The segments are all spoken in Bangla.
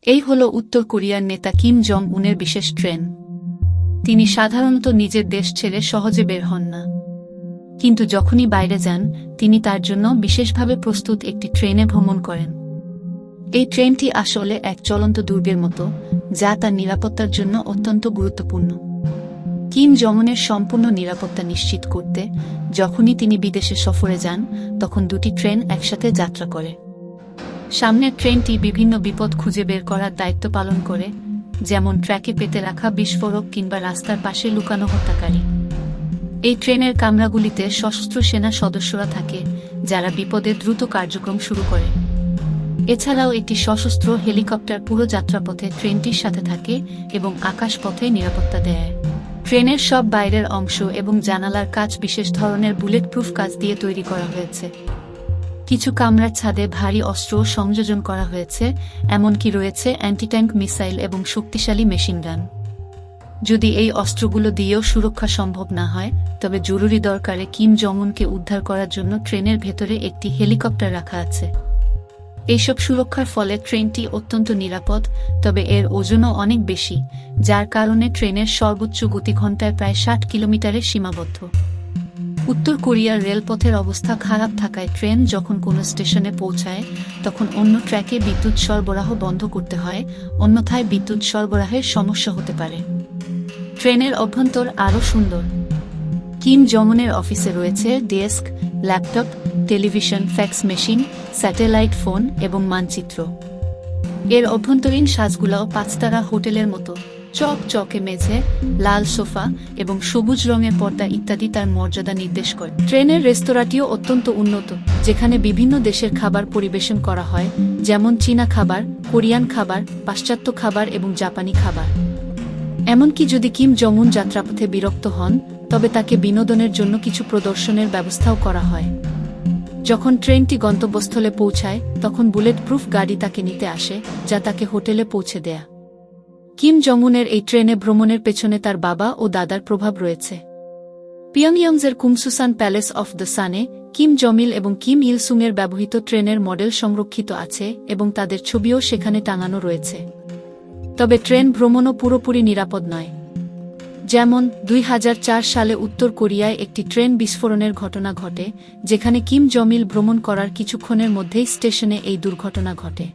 এই হল উত্তর কোরিয়ার নেতা কিম জং উনের বিশেষ ট্রেন। তিনি সাধারণত নিজের দেশ ছেড়ে সহজে বের হন না, কিন্তু যখনই বাইরে যান তিনি তার জন্য বিশেষভাবে প্রস্তুত একটি ট্রেনে ভ্রমণ করেন। এই ট্রেনটি আসলে এক চলন্ত দুর্গের মতো, যা তার নিরাপত্তার জন্য অত্যন্ত গুরুত্বপূর্ণ। কিম জংউনের সম্পূর্ণ নিরাপত্তা নিশ্চিত করতে যখনই তিনি বিদেশে সফরে যান তখন দুটি ট্রেন একসাথে যাত্রা করে। সামনের ট্রেনটি বিভিন্ন বিপদ খুঁজে বের করার দায়িত্ব পালন করে, যেমন ট্র্যাকে পেতে রাখা বিস্ফোরক কিংবা রাস্তার পাশে লুকানো হত্যাকারী। এই ট্রেনের কামরাগুলিতে সশস্ত্র সেনা সদস্যরা থাকে, যারা বিপদে দ্রুত কার্যক্রম শুরু করে। এছাড়াও একটি সশস্ত্র হেলিকপ্টার পুরো যাত্রাপথে ট্রেনটির সাথে থাকে এবং আকাশপথে নিরাপত্তা দেয়। ট্রেনের সব বাইরের অংশ এবং জানালার কাচ বিশেষ ধরনের বুলেট প্রুফ কাচ দিয়ে তৈরি করা হয়েছে। কিছু কামরার ছাদে ভারী অস্ত্রও সংযোজন করা হয়েছে, এমনকি রয়েছে অ্যান্টি-ট্যাঙ্ক মিসাইল এবং শক্তিশালী মেশিনগান। যদি এই অস্ত্রগুলো দিয়েও সুরক্ষা সম্ভব না হয়, তবে জরুরি দরকারে কিম জংউনকে উদ্ধার করার জন্য ট্রেনের ভেতরে একটি হেলিকপ্টার রাখা আছে। এইসব সুরক্ষার ফলে ট্রেনটি অত্যন্ত নিরাপদ, তবে এর ওজনও অনেক বেশি, যার কারণে ট্রেনের সর্বোচ্চ গতি ঘণ্টায় প্রায় 60 কিলোমিটারে সীমাবদ্ধ। উত্তর কোরিয়ার রেলপথের অবস্থা খারাপ থাকায় ট্রেন যখন কোনো স্টেশনে পৌঁছায় তখন অন্য ট্র্যাকে বিদ্যুৎ সরবরাহ বন্ধ করতে হয়, অন্যথায় বিদ্যুৎ সরবরাহের সমস্যা হতে পারে। ট্রেনের অভ্যন্তর আরও সুন্দর। কিম জংউনের অফিসে রয়েছে desk, laptop, television, fax machine, satellite phone এবং মানচিত্র। এর অভ্যন্তরীণ সাজগুলাও 5 তারা হোটেলের মতো। চকচকে মেঝে, লাল সোফা এবং সবুজ রঙের পর্দা ইত্যাদি তার মর্যাদা নির্দেশ করে। ট্রেনের রেস্তোরাঁটিও অত্যন্ত উন্নত, যেখানে বিভিন্ন দেশের খাবার পরিবেশন করা হয়, যেমন চীনা খাবার, কোরিয়ান খাবার, পাশ্চাত্য খাবার এবং জাপানি খাবার। এমনকি যদি কিম জংউন যাত্রাপথে বিরক্ত হন, তবে তাকে বিনোদনের জন্য কিছু প্রদর্শনের ব্যবস্থাও করা হয়। যখন ট্রেনটি গন্তব্যস্থলে পৌঁছায় তখন বুলেট প্রুফ গাড়ি তাকে নিতে আসে, যা তাকে হোটেলে পৌঁছে দেয়া। কিম জংউনের এই ট্রেনে ভ্রমণের পেছনে তার বাবা ও দাদার প্রভাব রয়েছে। পিয়ংইয়ংয়ের কুমসুসান প্যালেস অফ দ্য সানে কিম জমিল এবং কিম ইলসুংয়ের ব্যবহৃত ট্রেনের মডেল সংরক্ষিত আছে এবং তাদের ছবিও সেখানে টাঙানো রয়েছে। তবে ট্রেন ভ্রমণও পুরোপুরি নিরাপদ নয়। যেমন 2004 সালে উত্তর কোরিয়ায় একটি ট্রেন বিস্ফোরণের ঘটনা ঘটে, যেখানে কিম জমিল ভ্রমণ করার কিছুক্ষণের মধ্যেই স্টেশনে এই দুর্ঘটনা ঘটে।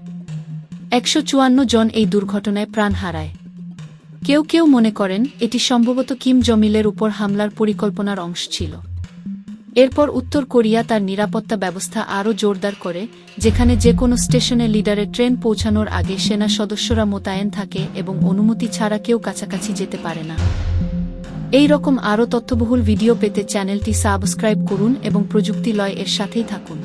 154 জন এই দুর্ঘটনায় প্রাণ হারায়। কেউ কেউ মনে করেন এটি সম্ভবত কিম জমিলের উপর হামলার পরিকল্পনার অংশ ছিল। এরপর উত্তর কোরিয়া তার নিরাপত্তা ব্যবস্থা আরও জোরদার করে, যেখানে যে কোনো স্টেশনে লিডারের ট্রেন পৌঁছানোর আগে সেনা সদস্যরা মোতায়েন থাকে এবং অনুমতি ছাড়া কেউ কাছাকাছি যেতে পারে না। এই রকম আরও তথ্যবহুল ভিডিও পেতে চ্যানেলটি সাবস্ক্রাইব করুন এবং প্রযুক্তি লয় এর সাথেই থাকুন।